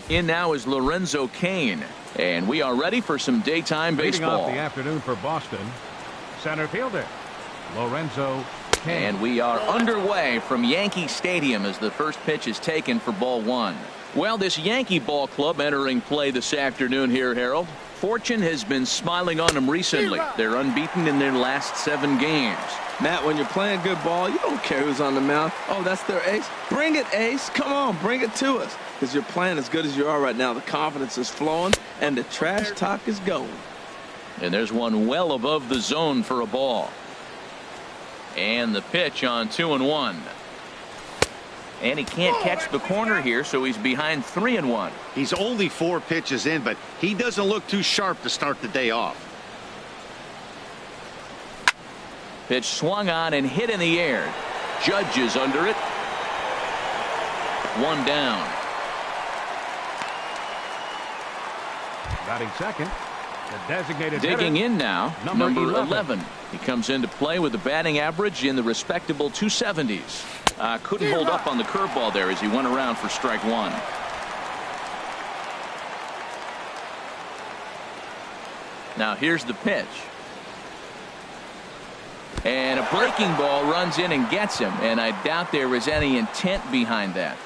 In now is Lorenzo Cain, and we are ready for some daytime baseball. Leading off the afternoon for Boston, center fielder Lorenzo Cain. And we are underway from Yankee Stadium as the first pitch is taken for ball one. Well, this Yankee ball club entering play this afternoon here, Harold. Fortune has been smiling on them recently. They're unbeaten in their last 7 games. Matt, when you're playing good ball, you don't care who's on the mound. Oh, that's their ace. Bring it, ace. Come on, bring it to us. Because you're playing as good as you are right now. The confidence is flowing, and the trash talk is going. And there's one well above the zone for a ball. And the pitch on 2-1. And he can't catch the corner here, so he's behind 3-1. He's only 4 pitches in, but he doesn't look too sharp to start the day off. Pitch swung on and hit in the air. Judge is under it. 1 down. Batting second, the designated digging hitter, in now, number 11. He comes into play with a batting average in the respectable 270s. Couldn't hold up on the curveball there as he went around for strike 1. Now here's the pitch. And a breaking ball runs in and gets him, and I doubt there was any intent behind that.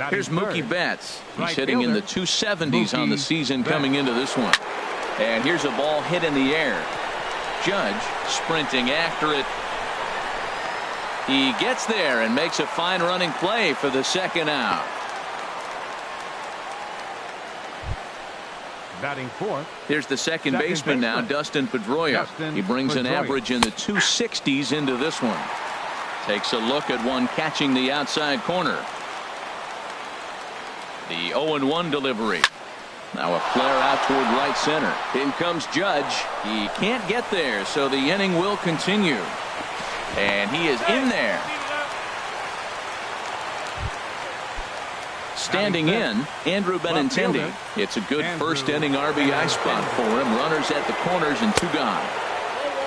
Here's Mookie Betts. He's hitting in the 270s on the season coming into this one. And here's a ball hit in the air. Judge sprinting after it. He gets there and makes a fine running play for the second out. Batting fourth. Here's the second baseman now, Dustin Pedroia. He brings an average in the 260s into this one. Takes a look at one catching the outside corner. The 0-1 delivery. Now a flare out toward right center. In comes Judge. He can't get there, so the inning will continue. And he is in there. Standing in, Andrew Benintendi. It's a good first inning RBI spot for him. Runners at the corners and 2 gone.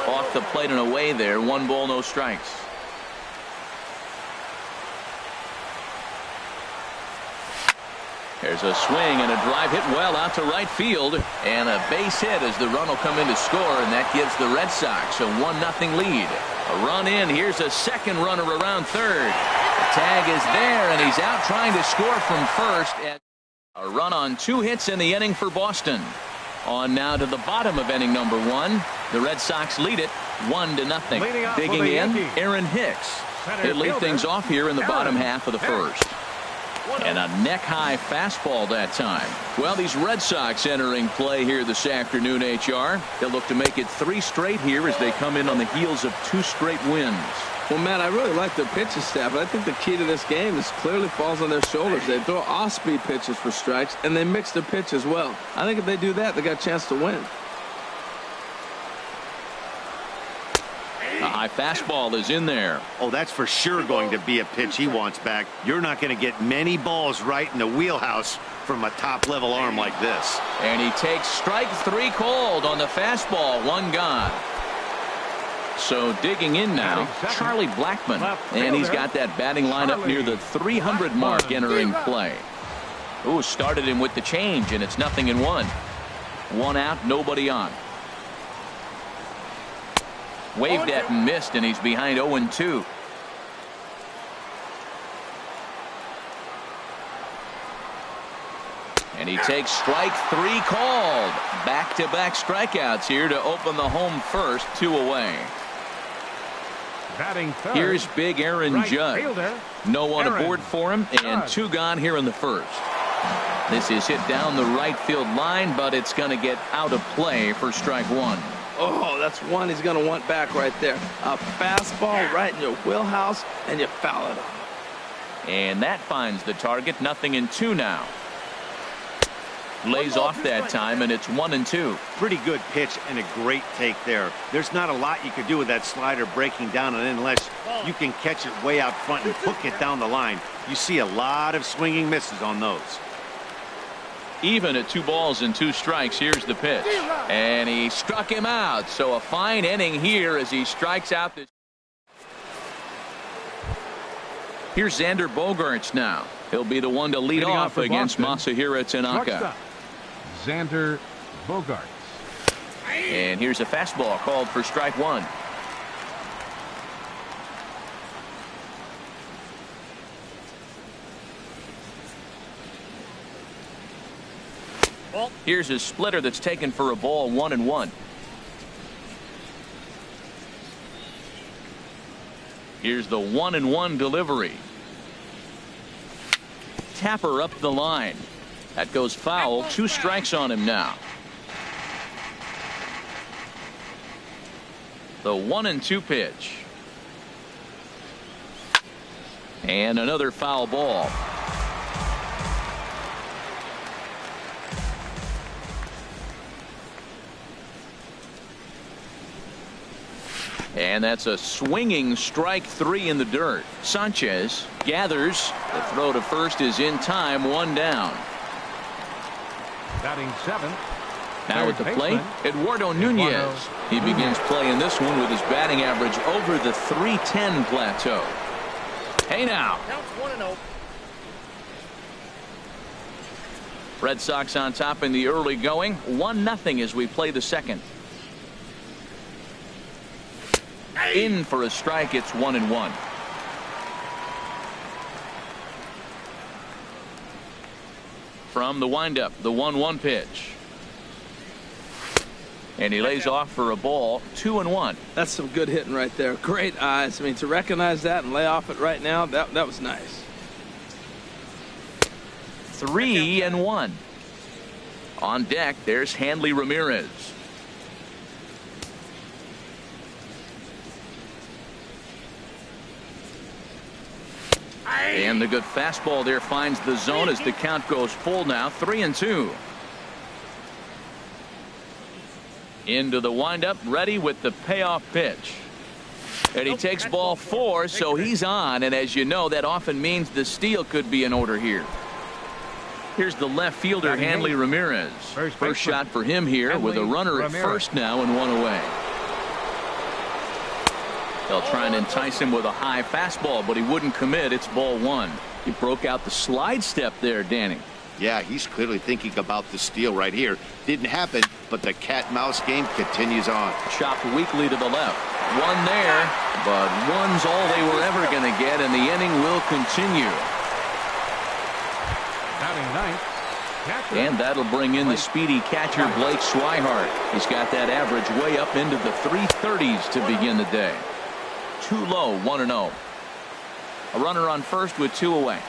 Off the plate and away there. 1 ball, no strikes. There's a swing and a drive hit well out to right field, and a base hit as the run will come in to score, and that gives the Red Sox a 1-0 lead. A run in. Here's a second runner around third. The tag is there, and he's out trying to score from first. And a run on 2 hits in the inning for Boston. On now to the bottom of inning number 1. The Red Sox lead it 1-0. Digging in, Aaron Hicks. He'll lead things off here in the bottom half of the first. And a neck-high fastball that time. Well, these Red Sox entering play here this afternoon, HR. They'll look to make it 3 straight here as they come in on the heels of 2 straight wins. Well, Matt, I really like their pitching staff, but I think the key to this game is clearly falls on their shoulders. They throw off-speed pitches for strikes, and they mix their pitch as well. I think if they do that, they got a chance to win. A high fastball is in there. Oh, that's for sure going to be a pitch he wants back. You're not going to get many balls right in the wheelhouse from a top-level arm like this. And he takes strike 3 called on the fastball. 1 gone. So digging in now, Charlie Blackmon. And he's got that batting lineup near the 300 mark entering play. Ooh, started him with the change, and it's 0-1. 1 out, nobody on. Waved at and missed, and he's behind 0-2. And he takes strike 3 called. Back-to-back strikeouts here to open the home first. 2 away. Batting third. Here's big Aaron Judge. No one aboard for him, and 2 gone here in the first. This is hit down the right field line, but it's going to get out of play for strike 1. Oh, that's one he's going to want back right there. A fastball right in your wheelhouse, and you foul it off. And that finds the target. 0-2 now. Lays off that time, and it's 1-2. Pretty good pitch and a great take there. There's not a lot you could do with that slider breaking down, and unless you can catch it way out front and hook it down the line, you see a lot of swinging misses on those. Even at 2 balls and 2 strikes. Here's the pitch, and he struck him out. So a fine inning here as he strikes out. Here's Xander Bogaerts now. He'll be the one to lead off against Masahiro Tanaka. Xander Bogaerts. And here's a fastball called for strike one. Here's a splitter that's taken for a ball, 1-1. Here's the 1-1 delivery. Tapper up the line. That goes foul. 2 strikes on him now. The 1-2 pitch. And another foul ball. And that's a swinging strike 3 in the dirt. Sanchez gathers. The throw to first is in time. 1 down. Batting 7th. Now at the plate, Eduardo Nunez. He begins playing this one with his batting average over the .310 plateau. Hey now. Counts 1-0. Red Sox on top in the early going. 1-0 as we play the second. In for a strike. It's 1-1. From the windup, the 1-1 pitch. And he lays off for a ball. 2-1. That's some good hitting right there. Great eyes. I mean, to recognize that and lay off it right now, that was nice. 3-1. On deck, there's Hanley Ramirez. And the good fastball there finds the zone as the count goes full now. 3-2. Into the windup, ready with the payoff pitch. And he takes ball 4, so he's on. And as you know, that often means the steal could be in order here. Here's the left fielder, Hanley Ramirez. First shot for him here with a runner at first now and 1 away. They'll try and entice him with a high fastball, but he wouldn't commit. It's ball 1. He broke out the slide step there, Danny. Yeah, he's clearly thinking about the steal right here. Didn't happen, but the cat-mouse game continues on. Chopped weakly to the left. 1 there, but 1's all they were ever going to get, and the inning will continue. And that'll bring in the speedy catcher, Blake Swihart. He's got that average way up into the 330s to begin the day. Too low, 1-0. A runner on first with 2 away.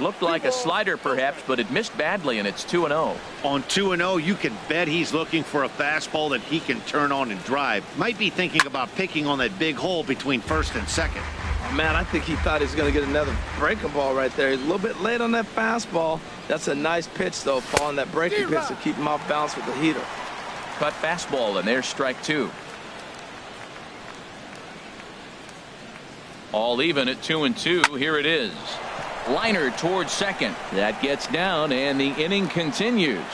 Looked like a slider perhaps, but it missed badly, and it's 2-0. On 2-0, you can bet he's looking for a fastball that he can turn on and drive. Might be thinking about picking on that big hole between first and second. Man, I think he thought he was going to get another breaking ball right there. He's a little bit late on that fastball. That's a nice pitch, though, Paul, on that breaking pitch to keep him off balance with the heater. Cut fastball, and there's strike 2. All even at 2-2. Here it is. Liner towards second. That gets down, and the inning continues.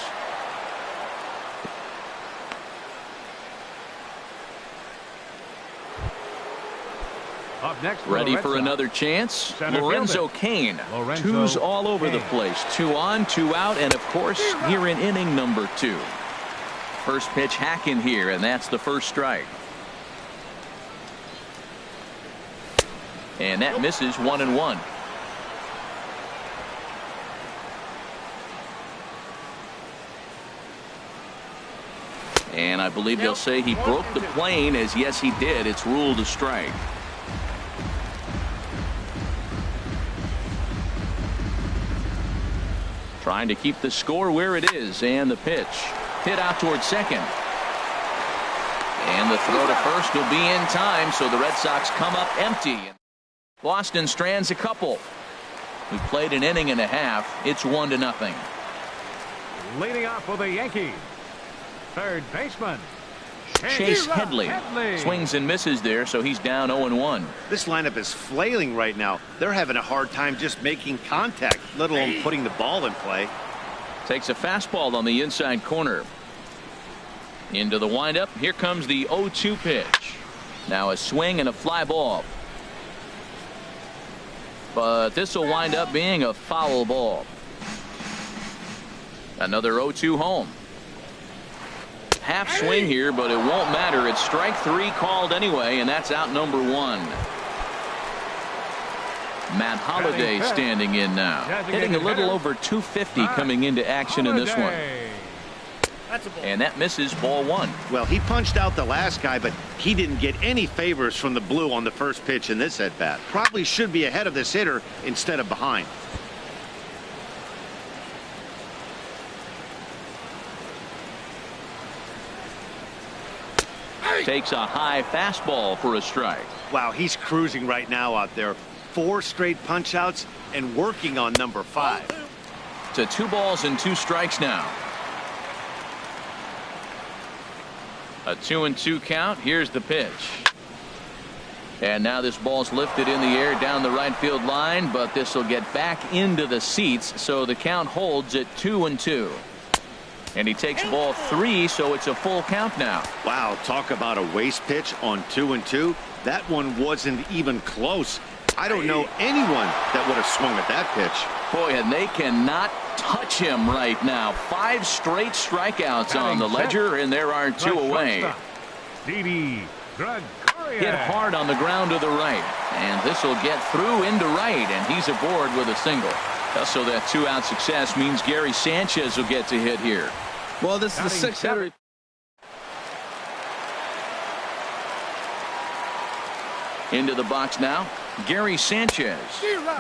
Up next, ready for another chance. Lorenzo Cain. 2's all over the place. 2 on, 2 out, and of course here in inning number 2. First pitch hack in here, and that's the first strike. And that misses. 1-1. And I believe they'll say he broke the plane, as yes he did. It's ruled a strike. Trying to keep the score where it is, and the pitch hit out towards second. And the throw to first will be in time, so the Red Sox come up empty. Boston strands a couple. We played an inning and a half. It's 1-0. Leading off for the Yankees, third baseman Chase Headley. Swings and misses there, so he's down 0-1. This lineup is flailing right now. They're having a hard time just making contact, let alone putting the ball in play. Takes a fastball on the inside corner. Into the windup. Here comes the 0-2 pitch. Now a swing and a fly ball. but this will wind up being a foul ball. Another 0-2 home. Half swing here, but it won't matter. It's strike three called anyway, and that's out number one. Matt Holliday standing in now, hitting a little over 250 coming into action in this one. And that misses, ball one. Well, he punched out the last guy, but he didn't get any favors from the blue on the first pitch in this at-bat. Probably should be ahead of this hitter instead of behind. Takes a high fastball for a strike. Wow, he's cruising right now out there. 4 straight punch-outs and working on number 5. To 2 balls and 2 strikes now. A 2-2 count. Here's the pitch. And now this ball's lifted in the air down the right field line, but this will get back into the seats, so the count holds at 2-2. And he takes ball 3, so it's a full count now. Wow, talk about a waste pitch on 2-2. That one wasn't even close. I don't know anyone that would have swung at that pitch. Boy, and they cannot touch him right now. 5 straight strikeouts on the ledger, and there are 2 away. Hit hard on the ground to the right, and this will get through into right, and he's aboard with a single. So that 2-out success means Gary Sanchez will get to hit here. Well, this is the 6th hitter. Into the box now, Gary Sanchez.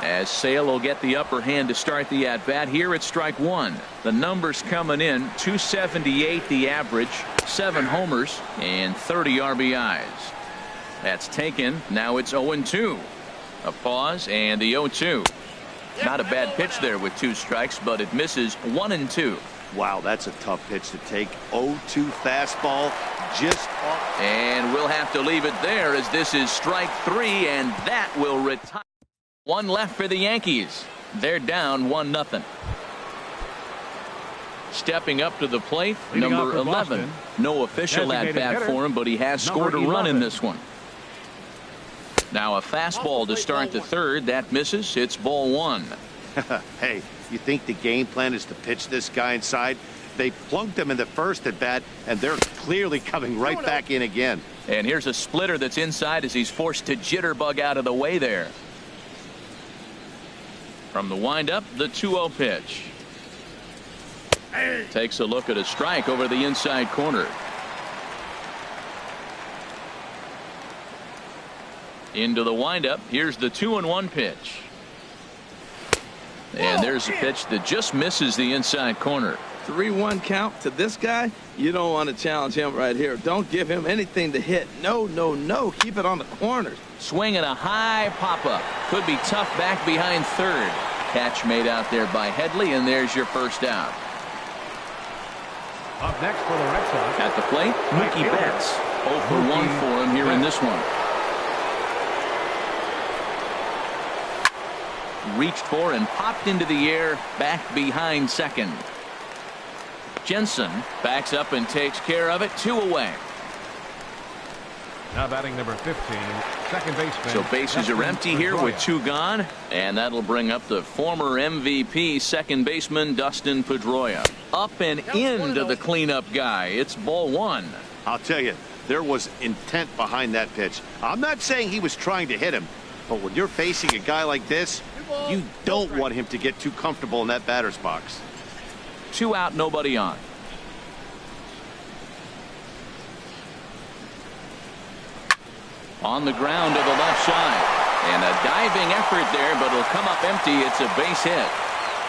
As Sale will get the upper hand to start the at-bat. Here it's strike 1. The numbers coming in, 278 the average, 7 homers, and 30 RBIs. That's taken. Now it's 0-2. A pause, and the 0-2. Not a bad pitch there with 2 strikes, but it misses 1-2. Wow, that's a tough pitch to take. 0-2 fastball, just off. And we'll have to leave it there, as this is strike 3, and that will retire. 1 left for the Yankees. They're down 1-0. Stepping up to the plate, number 11. No official at-bat for him, but he has scored a run in this one. Now a fastball to start the 3rd. That misses. It's ball 1. Hey, you think the game plan is to pitch this guy inside? They plunked him in the first at bat, and they're clearly coming right back in again. And here's a splitter that's inside as he's forced to jitterbug out of the way there. From the windup, the 2-0 pitch. Takes a look at a strike over the inside corner. Into the windup. Here's the 2-1 pitch. And there's a pitch that just misses the inside corner. 3-1 count to this guy. You don't want to challenge him right here. Don't give him anything to hit. No, no, no. Keep it on the corners. Swinging a high pop-up. Could be tough back behind 3rd. Catch made out there by Headley, and there's your first out. Up next for the Red Sox. At the plate, Mookie Betts. 0 for 1 for him here in this one. Reached for and popped into the air back behind 2nd. Jensen backs up and takes care of it. 2 away. Now batting number 15, second baseman. So bases are empty here with 2 gone, and that'll bring up the former MVP second baseman Dustin Pedroia. Up and into the cleanup guy. It's ball 1. I'll tell you, there was intent behind that pitch. I'm not saying he was trying to hit him, but when you're facing a guy like this, you don't want him to get too comfortable in that batter's box. 2 out, nobody on. On the ground to the left side. And a diving effort there, but it'll come up empty. It's a base hit.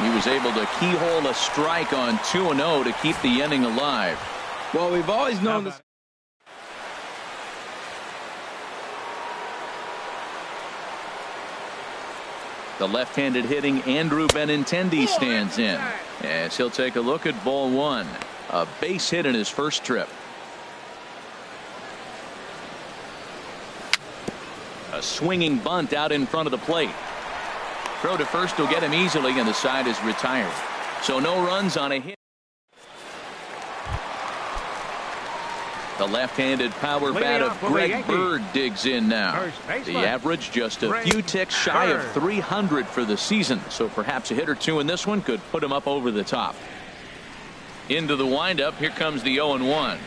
He was able to keyhole a strike on 2-0 to keep the inning alive. Well, we've always known this. The left-handed hitting Andrew Benintendi stands in as he'll take a look at ball 1. A base hit in his first trip. A swinging bunt out in front of the plate. Throw to first will get him easily, and the side is retired. So no runs on a hit. The left-handed power bat of Greg Bird digs in now. The average just a few ticks shy of 300 for the season, so perhaps a hit or two in this one could put him up over the top. Into the windup, here comes the 0-1.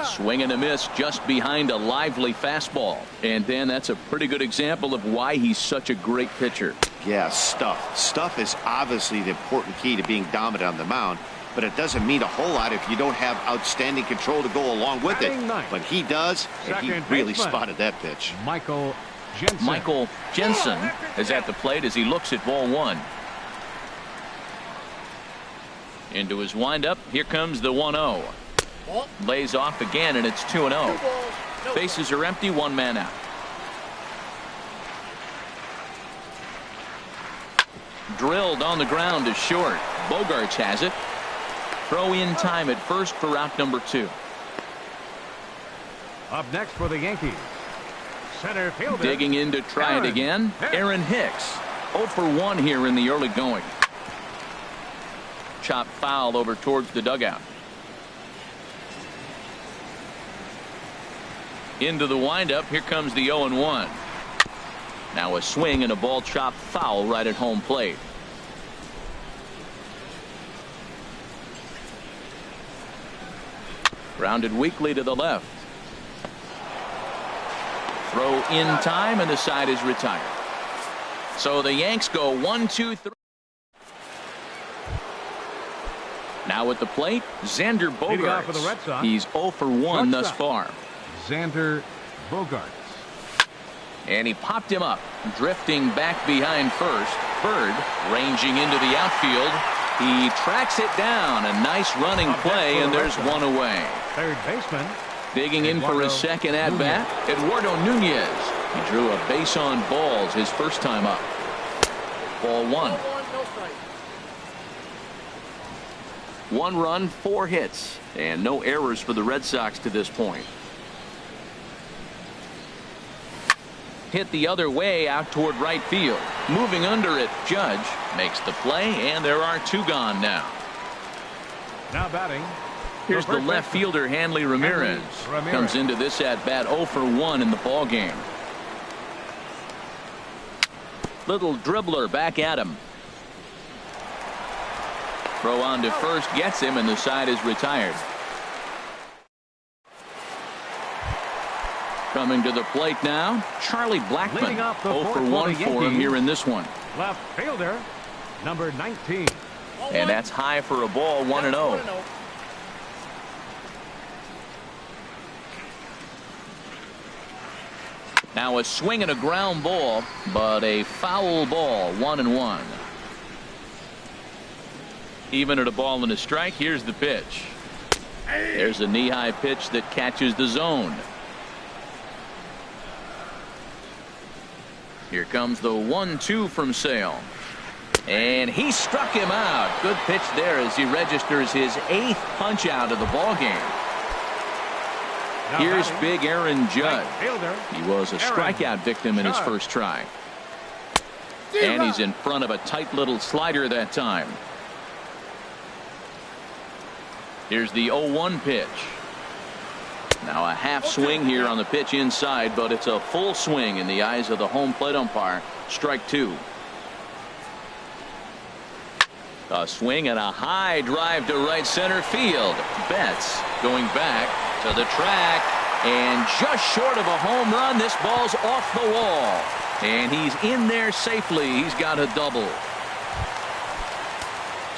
Swing and a miss just behind a lively fastball. And Dan, that's a pretty good example of why he's such a great pitcher. Yeah, stuff. Stuff is obviously the important key to being dominant on the mound, but it doesn't mean a whole lot if you don't have outstanding control to go along with it. But he does, and he really spotted that pitch. Michael Jensen is at the plate as he looks at ball one. Into his windup, here comes the 1-0. Lays off again, and it's 2-0. Bases are empty, one man out. Drilled on the ground to short. Bogarts has it. Throw in time at first for out number 2. Up next for the Yankees, center fielder. Digging in to try it again. Aaron Hicks. 0 for 1 here in the early going. Chop foul over towards the dugout. Into the windup, here comes the 0-1. Now a swing and a ball chopped foul right at home plate. Grounded weakly to the left. Throw in time, and the side is retired. So the Yanks go 1-2-3. Now at the plate, Xander Bogaerts. He's 0 for 1 thus far. Xander Bogaerts. And he popped him up, drifting back behind first. Bird ranging into the outfield. He tracks it down. A nice running play, and there's one away. Third baseman. Digging in for his second at-bat, Eduardo Nunez. He drew a base on balls his first time up. Ball 1. 1 run, 4 hits, and no errors for the Red Sox to this point. Hit the other way out toward right field. Moving under it, Judge makes the play, and there are 2 gone now. Now batting. Here's the left fielder, Hanley Ramirez. Comes into this at-bat 0 for 1 in the ball game. Little dribbler back at him. Throw on to first gets him, and the side is retired. Coming to the plate now, Charlie Blackmon. 0 for 1 for him here in this one. Left fielder, number 19. And that's high for a ball, 1-0. Now a swing and a ground ball, but a foul ball, 1-1. Even at a ball and a strike, here's the pitch. There's a knee-high pitch that catches the zone. Here comes the 1-2 from Sale. And he struck him out. Good pitch there as he registers his 8th punch out of the ball game. Here's big Aaron Judge. He was a strikeout victim in his first try. And he's in front of a tight little slider that time. Here's the 0-1 pitch. Now a half swing here on the pitch inside, but it's a full swing in the eyes of the home plate umpire. Strike 2. A swing and a high drive to right center field. Betts going back to the track, and just short of a home run. This ball's off the wall, and he's in there safely. He's got a double.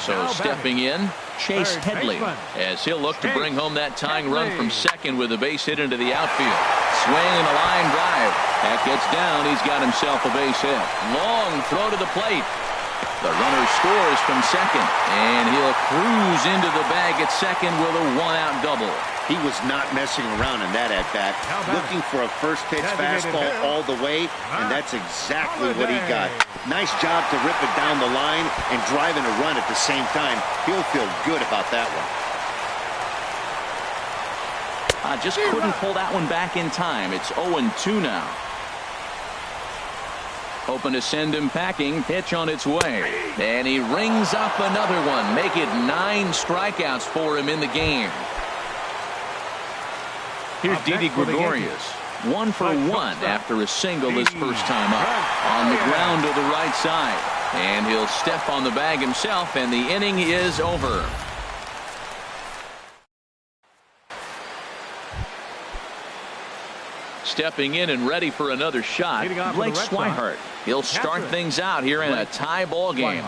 So stepping in, Chase Headley, as he'll look to bring home that tying run from second with a base hit into the outfield. Swing and a line drive. That gets down. He's got himself a base hit. Long throw to the plate. The runner scores from second, and he'll cruise into the bag at second with a 1-out double. He was not messing around in that at-bat, looking for a first-pitch fastball all the way, and that's exactly what he got. Nice job to rip it down the line and driving a run at the same time. He'll feel good about that one. Just couldn't pull that one back in time. It's 0-2 now. Hoping to send him packing. Pitch on its way. And he rings up another one. Make it 9 strikeouts for him in the game. Here's Didi Gregorius. 1 for 1 after a single his first time up. On the ground to the right side. And he'll step on the bag himself, and the inning is over. Stepping in and ready for another shot, Blake Swihart. He'll start things out here in a tie ball game.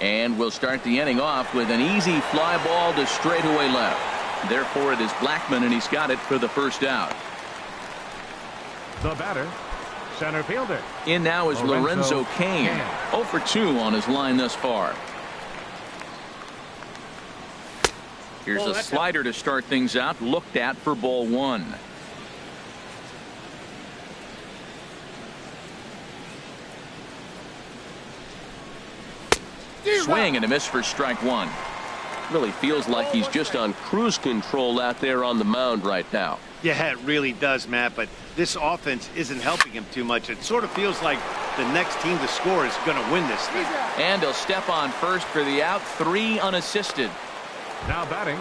And we'll start the inning off with an easy fly ball to straightaway left. Therefore, it is Blackmon, and he's got it for the first out. The batter, center fielder. In now is Lorenzo Cain. 0 for 2 on his line thus far. Here's a slider to start things out, looked at for ball 1. Swing and a miss for strike 1. Really feels like he's just on cruise control out there on the mound right now. Yeah, it really does, Matt, but this offense isn't helping him too much. It sort of feels like the next team to score is going to win this thing. And he'll step on first for the out, 3 unassisted. Now batting,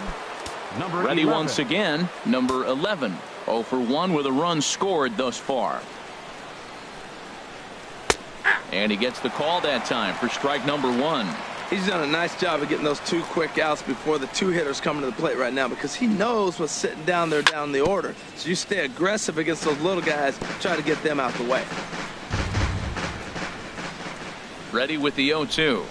number Ready 11. once again, number 11. 0 for 1 with a run scored thus far. And he gets the call that time for strike number 1. He's done a nice job of getting those 2 quick outs before the 2 hitters coming to the plate right now, because he knows what's sitting down there down the order. So you stay aggressive against those little guys, try to get them out the way. Ready with the 0-2.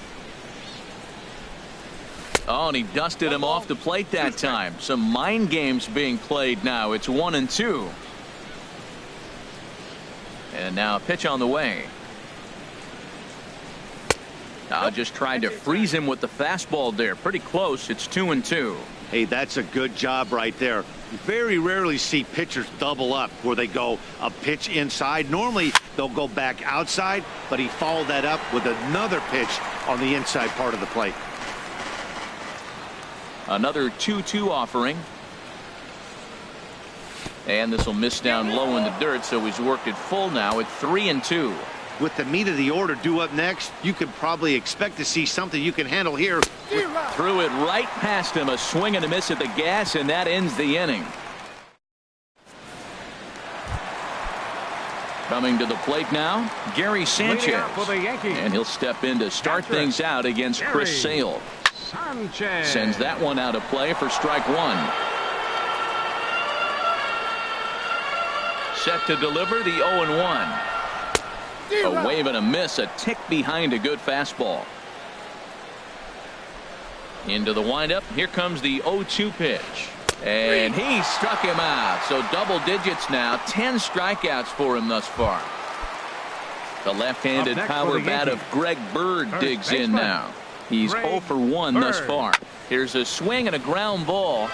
Oh, and he dusted him off the plate that time. Some mind games being played now. It's 1-2. And now a pitch on the way. Now just tried to freeze him with the fastball there. Pretty close. It's 2-2. Hey, that's a good job right there. You very rarely see pitchers double up where they go a pitch inside. Normally they'll go back outside, but he followed that up with another pitch on the inside part of the plate. Another 2-2 offering. And this will miss down low in the dirt, so he's worked it full now at 3-2. With the meat of the order due up next, you could probably expect to see something you can handle here. Threw it right past him, a swing and a miss at the gas, and that ends the inning. Coming to the plate now, Gary Sanchez. And he'll step in to start things out against Chris Sale. Sends that one out of play for strike 1. Set to deliver the 0-1. A wave and a miss, a tick behind a good fastball. Into the windup. Here comes the 0-2 pitch. And he struck him out. So double digits now. 10 strikeouts for him thus far. The left-handed power bat of Greg Bird digs in now. He's 0 for 1 thus far. Here's a swing and a ground ball.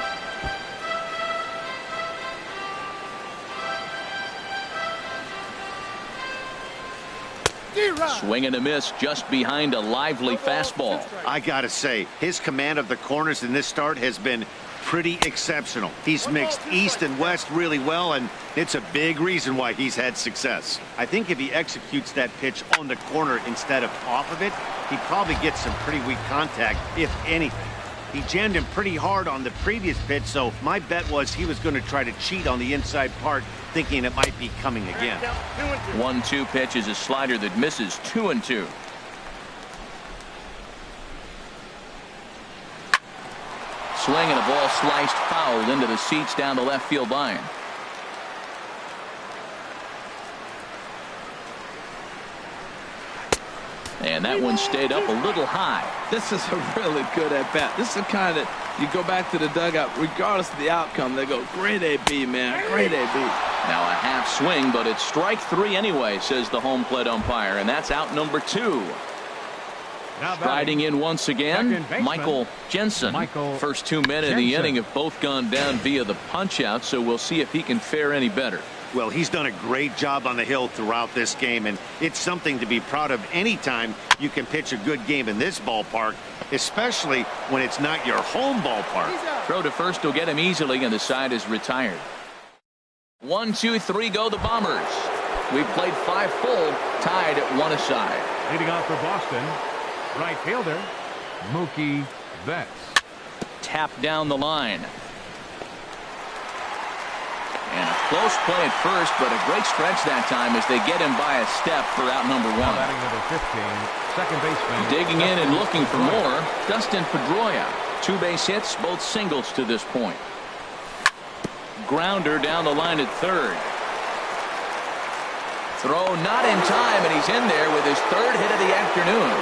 Swing and a miss just behind a lively fastball. I gotta say, his command of the corners in this start has been pretty exceptional. He's mixed east and west really well, and it's a big reason why he's had success. I think if he executes that pitch on the corner instead of off of it, he probably gets some pretty weak contact, if anything. He jammed him pretty hard on the previous pitch, so my bet was he was going to try to cheat on the inside part, thinking it might be coming again. 1-2 pitch is a slider that misses. 2-2. Swing and a ball sliced foul into the seats down the left field line. And that one stayed up a little high. This is a really good at-bat. This is the kind that you go back to the dugout, regardless of the outcome, they go, great AB, man, great AB. Now a half swing, but it's strike 3 anyway, says the home plate umpire, and that's out number 2. Striding in once again, Michael Jensen. First 2 men in the inning have both gone down via the punch-out, so we'll see if he can fare any better. Well, he's done a great job on the hill throughout this game, and it's something to be proud of anytime you can pitch a good game in this ballpark, especially when it's not your home ballpark. Throw to first will get him easily, and the side is retired. 1, 2, 3 go the Bombers. We've played 5 full, tied at 1 aside. Leading off for Boston, right fielder, Mookie Betts. Tap down the line. And a close play at first, but a great stretch that time as they get him by a step for out number one. Batting number 15, second baseman. Digging in and looking for more, Dustin Pedroia. 2 base hits, both singles to this point. Grounder down the line at third. Throw not in time, and he's in there with his 3rd hit of the afternoon.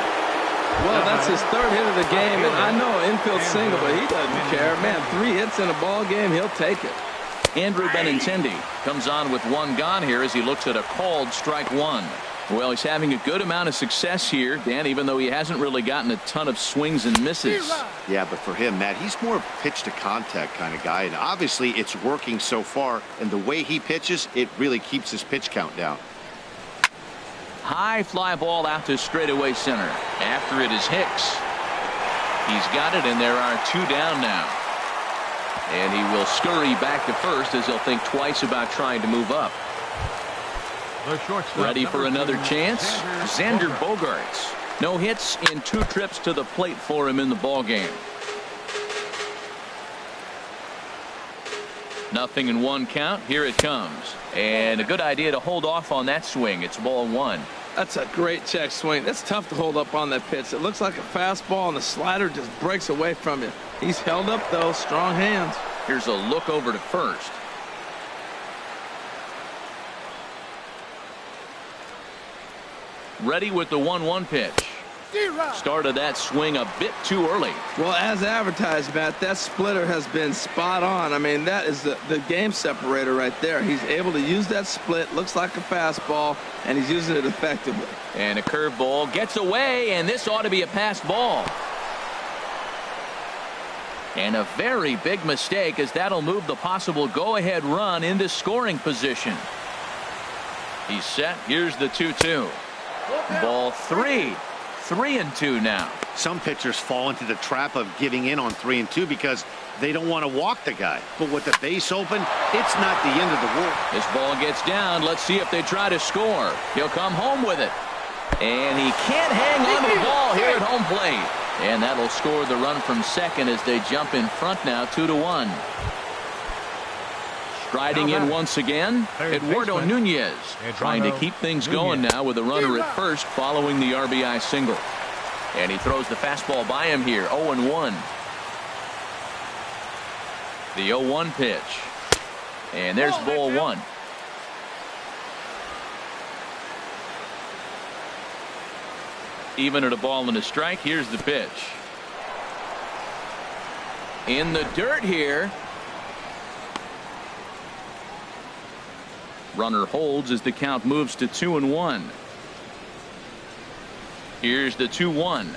Well, that's his 3rd hit of the game, and I know infield single, but he doesn't care. Man, 3 hits in a ball game, he'll take it. Andrew Benintendi comes on with 1 gone here as he looks at a called strike 1. Well, he's having a good amount of success here, Dan, even though he hasn't really gotten a ton of swings and misses. Yeah, but for him, Matt, he's more of a pitch to contact kind of guy, and obviously it's working so far, and the way he pitches, it really keeps his pitch count down. High fly ball out to straightaway center. After it is Hicks. He's got it, and there are 2 down now. And he will scurry back to first as he'll think twice about trying to move up. Ready for another chance? Xander Bogaerts. No hits in 2 trips to the plate for him in the ball game. Nothing in 1 count. Here it comes. And a good idea to hold off on that swing. It's ball 1. That's a great check swing. That's tough to hold up on that pitch. It looks like a fastball, and the slider just breaks away from you. He's held up, though. Strong hands. Here's a look over to first. Ready with the 1-1 pitch. Started that swing a bit too early. Well, as advertised, Matt, that splitter has been spot on. I mean, that is the game separator right there. He's able to use that split, looks like a fastball, and he's using it effectively. And a curveball gets away, and this ought to be a passed ball. And a very big mistake, as that'll move the possible go-ahead run into scoring position. He's set. Here's the 2-2. Ball 3. 3-2 now. Some pitchers fall into the trap of giving in on 3-2 because they don't want to walk the guy. But with the base open, it's not the end of the world. This ball gets down. Let's see if they try to score. He'll come home with it. And he can't hang on to the ball here at home plate. And that'll score the run from second as they jump in front now 2-1. Striding in once again, Eduardo Nunez trying to keep things going now with a runner at first following the RBI single. And he throws the fastball by him here, 0-1. The 0-1 pitch. And there's ball 1. Even at a ball and a strike, here's the pitch. In the dirt here. Runner holds as the count moves to 2-1. Here's the 2-1.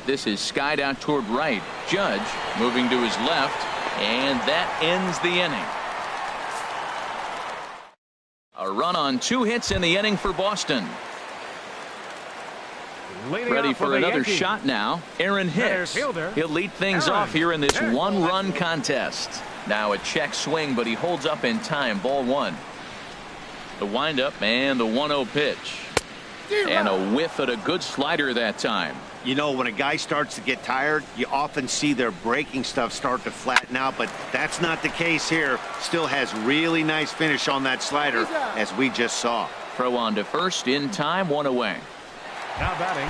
This is skied out toward right. Judge moving to his left, and that ends the inning. A run on 2 hits in the inning for Boston. Ready for another shot now. Aaron Hicks. He'll lead things off here in this 1-run contest. Now a check swing, but he holds up in time. Ball 1. The windup and the 1-0 pitch. And a whiff at a good slider that time. You know, when a guy starts to get tired, you often see their breaking stuff start to flatten out, but that's not the case here. Still has really nice finish on that slider, as we just saw. Throw on to first in time, 1 away. Now batting,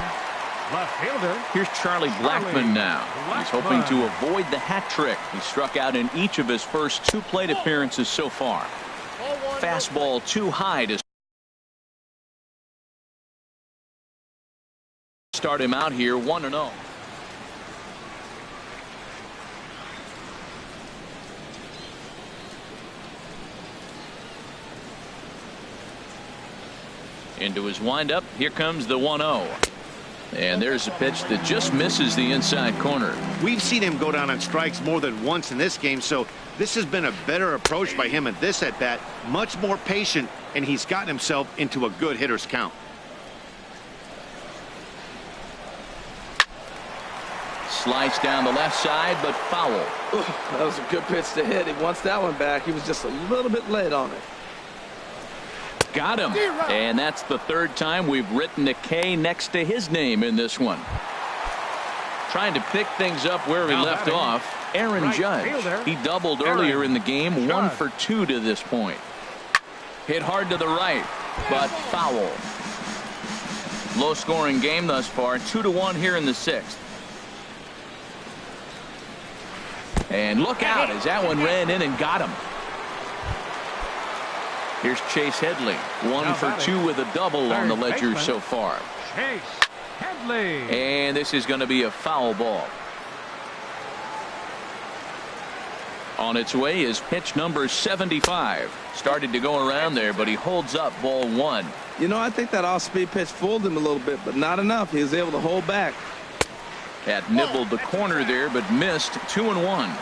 left fielder. Here's Charlie Blackmon now. He's hoping to avoid the hat trick. He struck out in each of his first 2 plate appearances so far. Fastball too high to start him out here 1-0. Into his windup. Here comes the 1-0. And there's a pitch that just misses the inside corner. We've seen him go down on strikes more than once in this game, so this has been a better approach by him at this at-bat. Much more patient, and he's gotten himself into a good hitter's count. Slice down the left side, but foul. Ooh, that was a good pitch to hit. He wants that one back. He was just a little bit late on it. Got him. And that's the 3rd time we've written a K next to his name in this one. Trying to pick things up where he left off. Aaron Judge. He doubled earlier in the game, 1 for 2 to this point. Hit hard to the right, but foul. Low-scoring game thus far, 2-1 here in the 6th. And look out as that one ran in and got him. Here's Chase Headley, 1 for 2 with a double on the ledger so far. Chase Headley. And this is going to be a foul ball. On its way is pitch number 75. Started to go around there, but he holds up ball 1. You know, I think that off-speed pitch fooled him a little bit, but not enough. He was able to hold back. That nibbled the corner there, but missed. 2-1.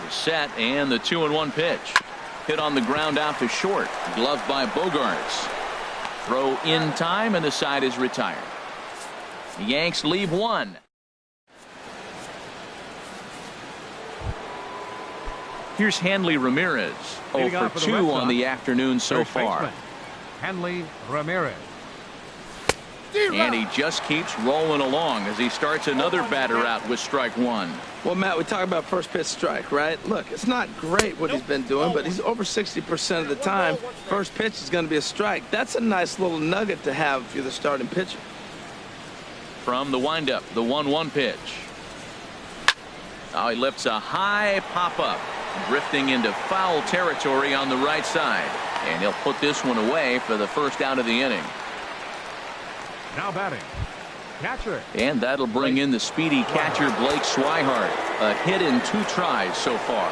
The set and the 2-1 pitch. Hit on the ground out to short. Gloved by Bogarts. Throw in time, and the side is retired. The Yanks leave 1. Here's Hanley Ramirez. 0 for 2 on the afternoon so far. Hanley Ramirez. And he just keeps rolling along as he starts another batter out with strike 1. Well, Matt, we talk about first pitch strike, right? Look, it's not great what he's been doing, but he's over 60% of the time. First pitch is going to be a strike. That's a nice little nugget to have if you're the starting pitcher. From the windup, the 1-1 pitch. Now he lifts a high pop-up, drifting into foul territory on the right side. And he'll put this one away for the first out of the inning. Now batting, catcher. And that'll bring in the speedy catcher Blake Swihart. A hit in 2 tries so far.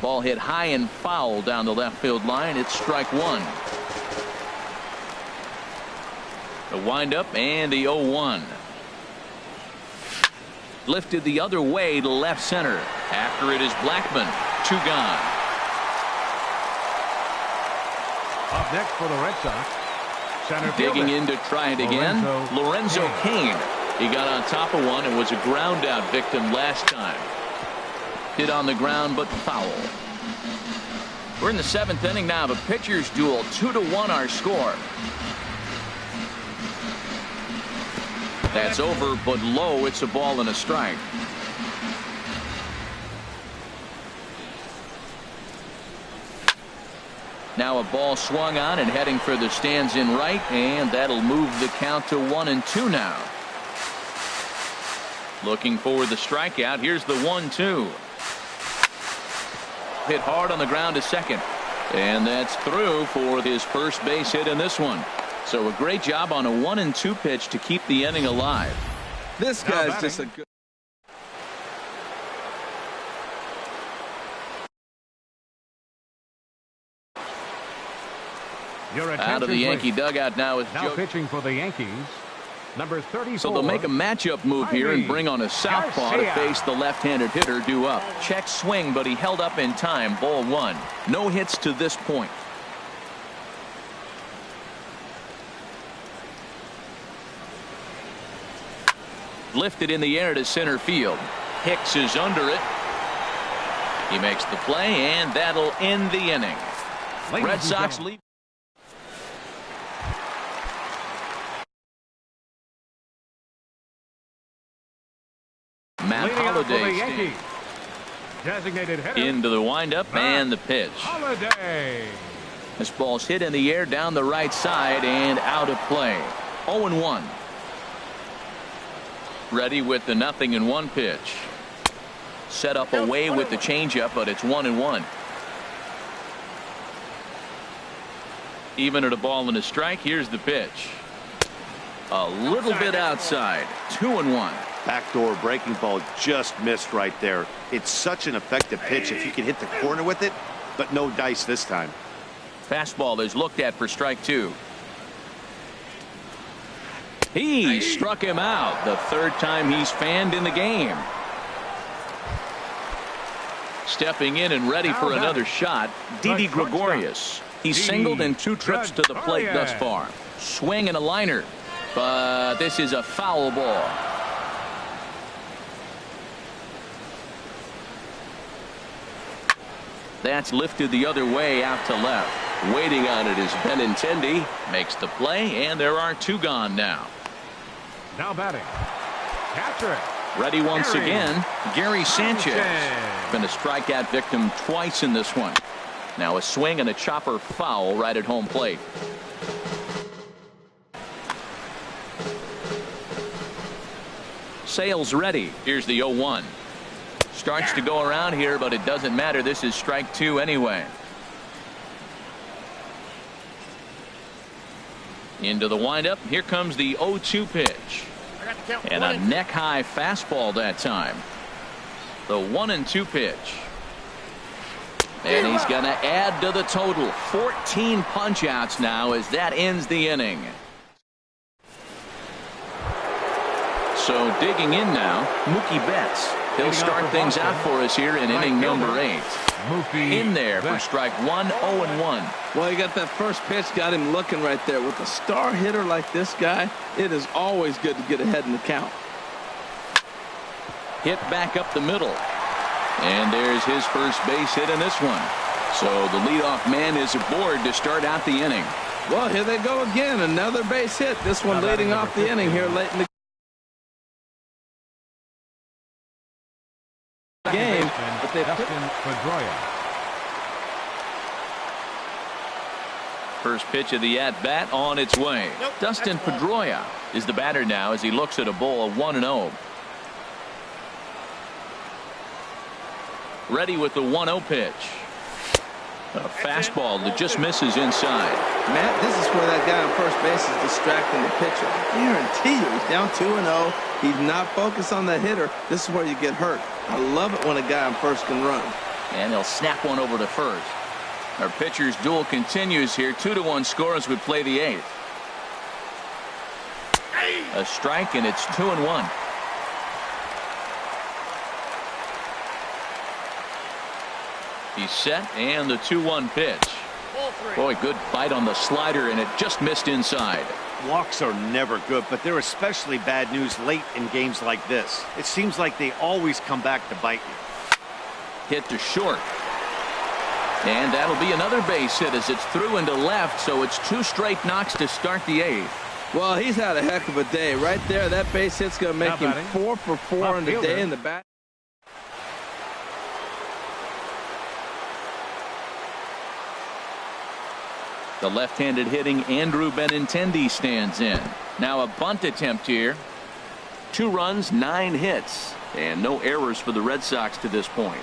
Ball hit high and foul down the left field line. It's strike 1. The windup and the 0-1. Lifted the other way to left center. After it is Blackman. 2 gone. Up next for the Red Sox, center Digging fielder. in to try it again. Lorenzo Cain. He got on top of one and was a ground out victim last time. Hit on the ground but foul. We're in the 7th inning now of a pitcher's duel. 2-1 our score. That's over but low. It's a ball and a strike. Now a ball swung on and heading for the stands in right, and that'll move the count to 1-2 now. Looking for the strikeout. Here's the 1-2. Hit hard on the ground to second, and that's through for his first base hit in this one. So a great job on a 1-2 pitch to keep the inning alive. This guy's just a good. Out of the Yankee dugout now is now Joe. Pitching for the Yankees, number 34. So they'll make a matchup move here and bring on a southpaw to face the left-handed hitter due up. Check swing, but he held up in time. Ball 1. No hits to this point. Lifted in the air to center field. Hicks is under it. He makes the play, and that'll end the inning. Red Sox lead. Matt Holliday designated hitter. Into the windup and the pitch. Holliday. This ball's hit in the air down the right side and out of play. 0-1. Ready with the 0-1 pitch. Set up away with the changeup, but it's 1-1. Even at a ball and a strike. Here's the pitch. A little bit outside. 2-1. Backdoor breaking ball just missed right there. It's such an effective pitch if you can hit the corner with it, but no dice this time. Fastball is looked at for strike 2. He struck him out. The 3rd time he's fanned in the game. Stepping in and ready for another shot, Didi Gregorius. He's singled in 2 trips to the plate thus far. Swing and a liner, but this is a foul ball. That's lifted the other way out to left. Waiting on it is Benintendi. Makes the play, and there are 2 gone now. Now batting. Catcher. Ready once again, Gary Sanchez. Sanchez. Been a strikeout victim twice in this one. Now a swing and a chopper foul right at home plate. Sales ready. Here's the 0-1. Starts to go around here, but it doesn't matter. This is strike two anyway. Into the windup. Here comes the 0-2 pitch. And a neck-high fastball that time. The 1-2 pitch. And he's going to add to the total. 14 punch-outs now as that ends the inning. So digging in now, Mookie Betts. He'll start things out for us here in inning number 8. In there for strike 1, 0-1. Well, you got that first pitch, got him looking right there. With a star hitter like this guy, it is always good to get ahead in the count. Hit back up the middle. And there's his first base hit in this one. So the leadoff man is aboard to start out the inning. Well, here they go again. Another base hit. This one leading off the inning here late in the game. But they First pitch of the at-bat on its way. Dustin Pedroia is the batter now as he looks at a bowl of 1-0. Ready with the 1-0 pitch. A fastball that just misses inside. Matt, this is where that guy on first base is distracting the pitcher. I guarantee you, he's down 2-0. He's not focused on the hitter. This is where you get hurt. I love it when a guy on first can run. And he'll snap one over to first. Our pitcher's duel continues here. 2-1 score as we play the 8th. A strike, and it's 2-1. He's set, and the 2-1 pitch. Boy, good bite on the slider, and it just missed inside. Walks are never good, but they're especially bad news late in games like this. It seems like they always come back to bite you. Hit to short. And that'll be another base hit as it's through into left, so it's 2 straight knocks to start the 8th. Well, he's had a heck of a day. Right there, that base hit's going to make him 4 for 4 on the day in the bat. The left-handed hitting Andrew Benintendi stands in. Now a bunt attempt here. 2 runs, 9 hits, and no errors for the Red Sox to this point.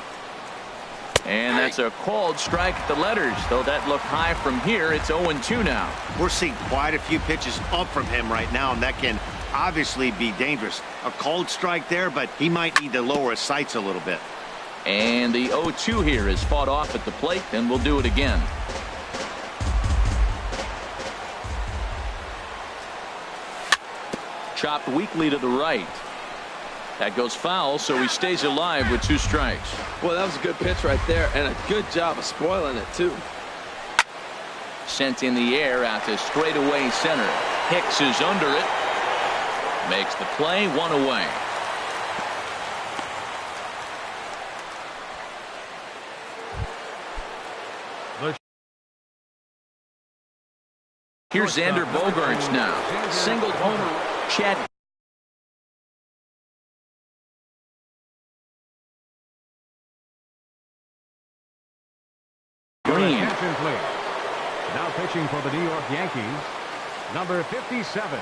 And that's a called strike at the letters, though that looked high from here. It's 0-2 now. We're seeing quite a few pitches up from him right now, and that can obviously be dangerous. A called strike there, but he might need to lower his sights a little bit. And the 0-2 here is fought off at the plate, and we'll do it again. Chopped weakly to the right. That goes foul, so he stays alive with 2 strikes. Well, that was a good pitch right there, and a good job of spoiling it, too. Sent in the air out to straightaway center. Hicks is under it. Makes the play, 1 away. Here's Xander Bogaerts now. Singled homer. Chad Green. Now pitching for the New York Yankees, number 57.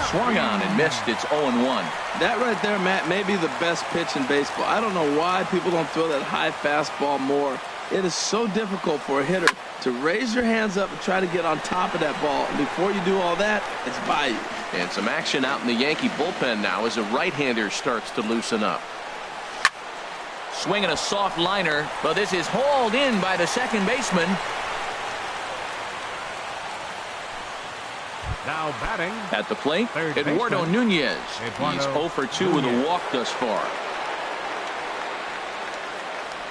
Swung on and missed. It's 0-1. That right there, Matt, may be the best pitch in baseball. I don't know why people don't throw that high fastball more. It is so difficult for a hitter to raise your hands up and try to get on top of that ball. And before you do all that, it's by you. And some action out in the Yankee bullpen now as a right-hander starts to loosen up. Swinging a soft liner, but this is hauled in by the second baseman. Now batting. At the plate, Eduardo baseman. Nunez. He's 0 for 2 with a walk thus far.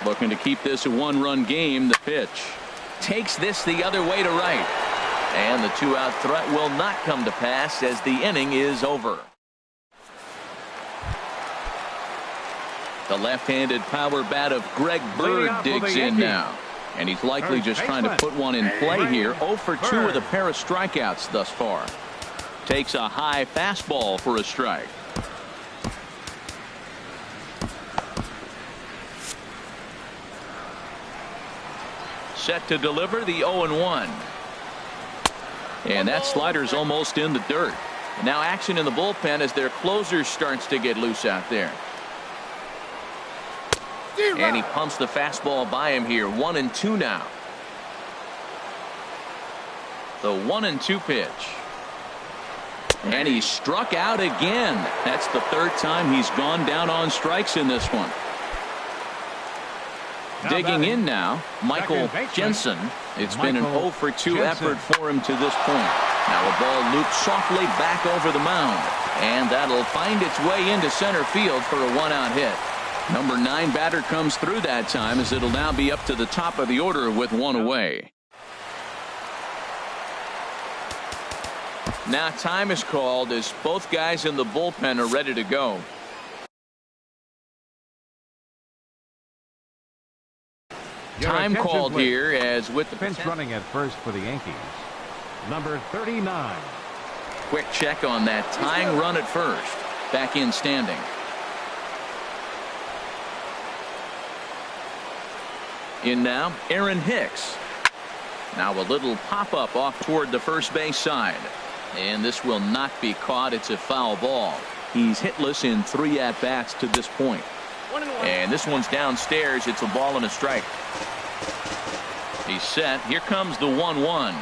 Looking to keep this a 1-run game. The pitch takes this the other way to right. And the 2-out threat will not come to pass as the inning is over. The left-handed power bat of Greg Bird digs in now. And he's likely just trying to put one in play here. 0 for 2 with a pair of strikeouts thus far. Takes a high fastball for a strike. Set to deliver the 0-1. And that slider's almost in the dirt. Now action in the bullpen as their closer starts to get loose out there. And he pumps the fastball by him here. 1-2 now. The 1-2 pitch. And he's struck out again. That's the third time he's gone down on strikes in this one. Digging in now, Michael Jensen. It's been an 0 for 2 effort for him to this point. Now a ball looped softly back over the mound. And that'll find its way into center field for a 1-out hit. Number 9 batter comes through that time as it'll now be up to the top of the order with 1 away. Now time is called as both guys in the bullpen are ready to go. Time called here as with the pinch running at first for the Yankees. Number 39. Quick check on that tying run at first. Back in standing. In now, Aaron Hicks. Now a little pop-up off toward the first base side. And this will not be caught. It's a foul ball. He's hitless in 3 at-bats to this point. And this one's downstairs. It's a ball and a strike. He's set. Here comes the 1-1.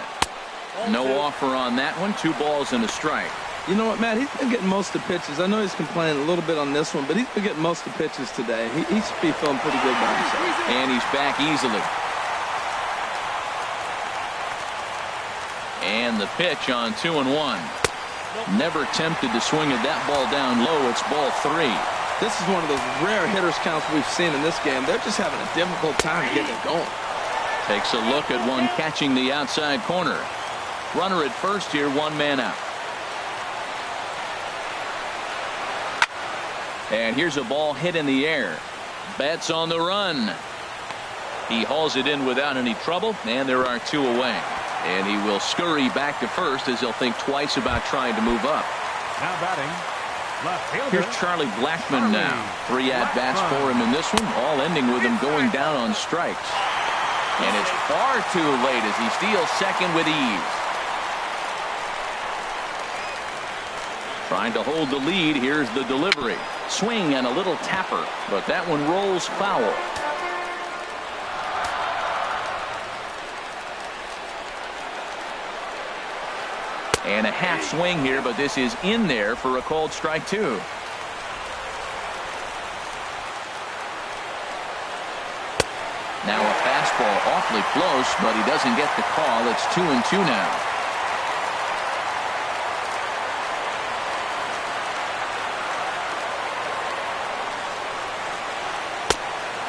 No offer on that one. 2 balls and a strike. You know what, Matt? He's been getting most of the pitches. I know he's complaining a little bit on this one, but he's been getting most of the pitches today. He should be feeling pretty good about himself. And he's back easily. And the pitch on 2-1. Never tempted to swing at that ball down low. It's ball 3. This is one of those rare hitters counts we've seen in this game. They're just having a difficult time getting it going. Takes a look at one catching the outside corner. Runner at first here, 1 man out. And here's a ball hit in the air. Betts on the run. He hauls it in without any trouble, and there are 2 away. And he will scurry back to first as he'll think twice about trying to move up. Now batting, left fielder. Here's Charlie Blackmon now. 3 at-bats for him in this one, all ending with him going down on strikes. And it's far too late as he steals second with ease. Trying to hold the lead. Here's the delivery. Swing and a little tapper, but that one rolls foul. And a half swing here, but this is in there for a called strike 2. Now a fastball awfully close, but he doesn't get the call. It's 2-2 now.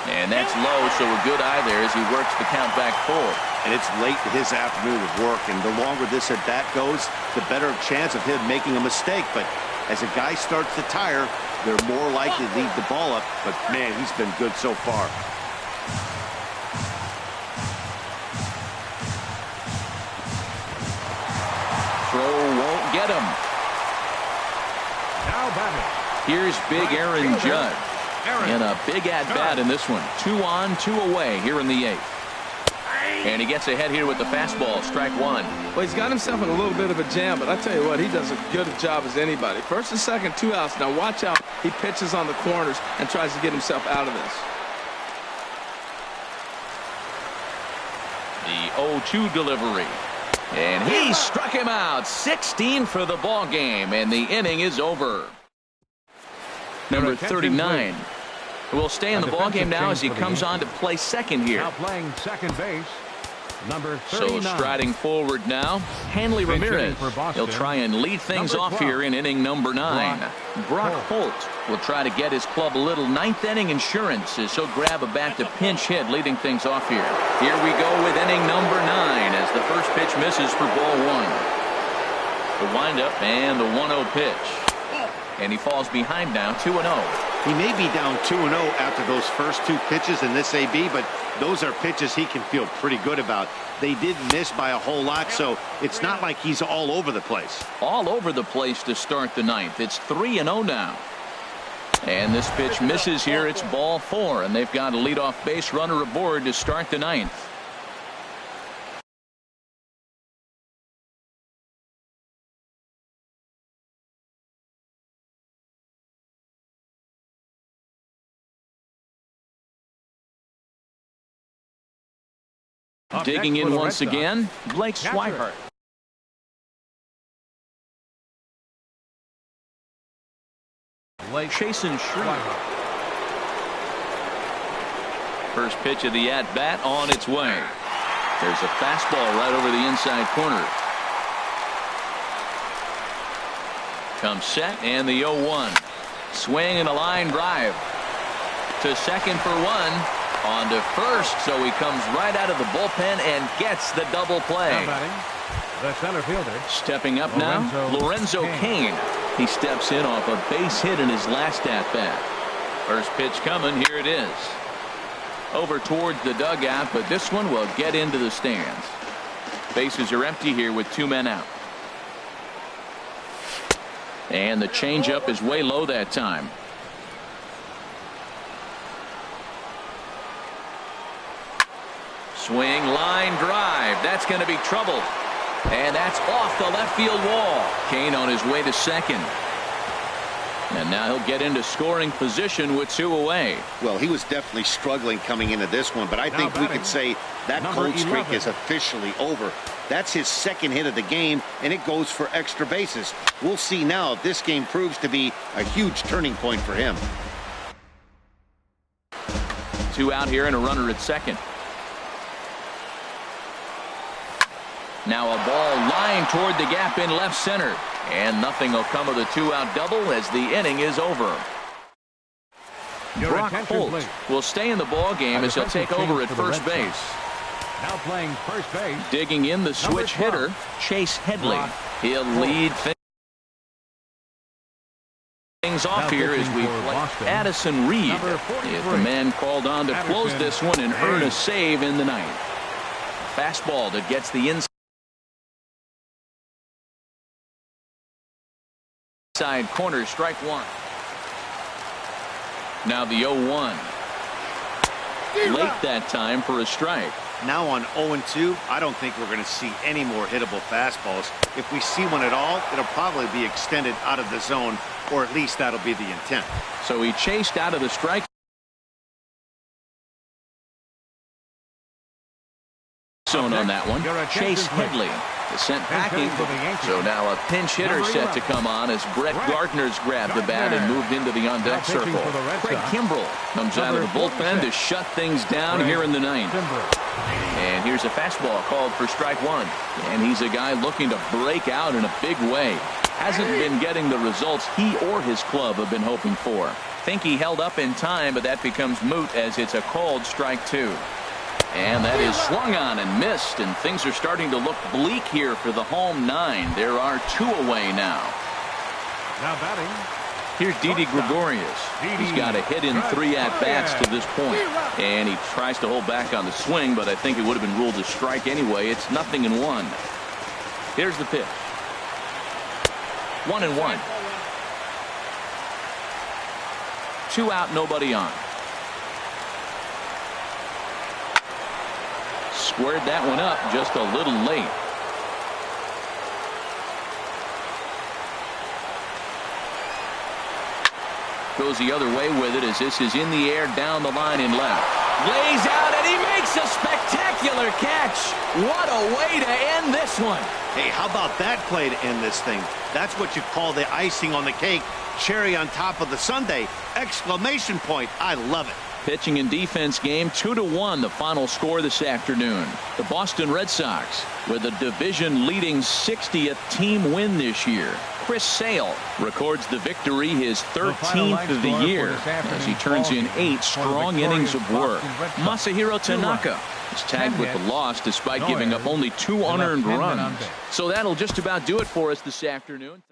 And that's low, so a good eye there as he works the count back 4. And it's late in his afternoon of work, and the longer this at bat goes, the better chance of him making a mistake. But as a guy starts to tire, they're more likely to leave the ball up. But man, he's been good so far. Throw won't get him. Now batting. Here's big Aaron Judge. And a big at-bat in this one. 2 on, 2 away here in the 8th. And he gets ahead here with the fastball. Strike 1. Well, he's got himself in a little bit of a jam, but I tell you what, he does as good a job as anybody. First and second, 2 outs. Now watch out. He pitches on the corners and tries to get himself out of this. The 0-2 delivery. And he struck him out. 16 for the ball game, and the inning is over. Number 39 will stay in the ballgame now as he comes on to play second here. Now playing second base, number 39. So striding forward now, Hanley Ramirez. He'll try and lead things off here in inning number 9. Brock Holt will try to get his club a little 9th inning insurance as he'll grab a bat to pinch hit, leading things off here. Here we go with inning number 9 as the first pitch misses for ball 1. The windup and the 1-0 pitch. And he falls behind now, 2-0. He may be down 2-0 after those first 2 pitches in this AB, but those are pitches he can feel pretty good about. They did miss by a whole lot, so it's not like he's all over the place. All over the place to start the 9th. It's 3-0 now. And this pitch misses here. It's ball 4, and they've got a leadoff base runner aboard to start the 9th. Digging in once again, Blake Swihart. Chasen Shreve. First pitch of the at-bat on its way. There's a fastball right over the inside corner. Comes set, and the 0-1. Swing and a line drive. To second for 1. On to first, so he comes right out of the bullpen and gets the double play. The center fielder. Stepping up now, Lorenzo Cain. He steps in off a base hit in his last at-bat. First pitch coming, here it is. Over towards the dugout, but this one will get into the stands. Bases are empty here with 2 men out. And the changeup is way low that time. Swing, line drive. That's going to be trouble. And that's off the left field wall. Cain on his way to second. And now he'll get into scoring position with 2 away. Well, he was definitely struggling coming into this one, but I think we could say that cold streak is officially over. That's his 2nd hit of the game, and it goes for extra bases. We'll see now if this game proves to be a huge turning point for him. 2 out here and a runner at second. Now a ball lined toward the gap in left center. And nothing will come of the 2-out double as the inning is over. Brock Holt will stay in the ball game as he'll take over at first base. Now playing first base. Digging in the switch hitter, Chase Headley. He'll lead things off here as we play Addison Reed. If the man called on to close this one and earn a save in the 9th. Fastball that gets the inside corner, strike 1. Now the 0-1. Late that time for a strike. Now on 0-2, I don't think we're going to see any more hittable fastballs. If we see one at all, it'll probably be extended out of the zone, or at least that'll be the intent. So he chased out of the strike zone on that one. Chase Headley is sent packing. So now a pinch hitter set to come on as Brett Gardner's grabbed the bat and moved into the on-deck circle. Craig Kimbrell comes out of the bullpen to shut things down here in the 9th. And here's a fastball called for strike 1. And he's a guy looking to break out in a big way. Hasn't been getting the results he or his club have been hoping for. Think he held up in time, but that becomes moot as it's a called strike 2. And that is swung on and missed, and things are starting to look bleak here for the home 9. There are 2 away now. Now batting. Here's Didi Gregorius. He's got a hit in 3 at-bats to this point. And he tries to hold back on the swing, but I think it would have been ruled a strike anyway. It's 0-1. Here's the pitch. 1-1. 2 out, nobody on. Squared that one up just a little late. Goes the other way with it as this is in the air down the line in left. Lays out and he makes a spectacular catch. What a way to end this one. Hey, how about that play to end this thing? That's what you call the icing on the cake. Cherry on top of the sundae. Exclamation point. I love it. Pitching and defense game 2-1 the final score this afternoon. The Boston Red Sox with a division leading 60th team win this year. Chris Sale records the victory, his 13th of the year as he turns in 8 strong innings of work. Masahiro Tanaka is tagged with the loss despite giving up only 2 unearned runs. So that'll just about do it for us this afternoon.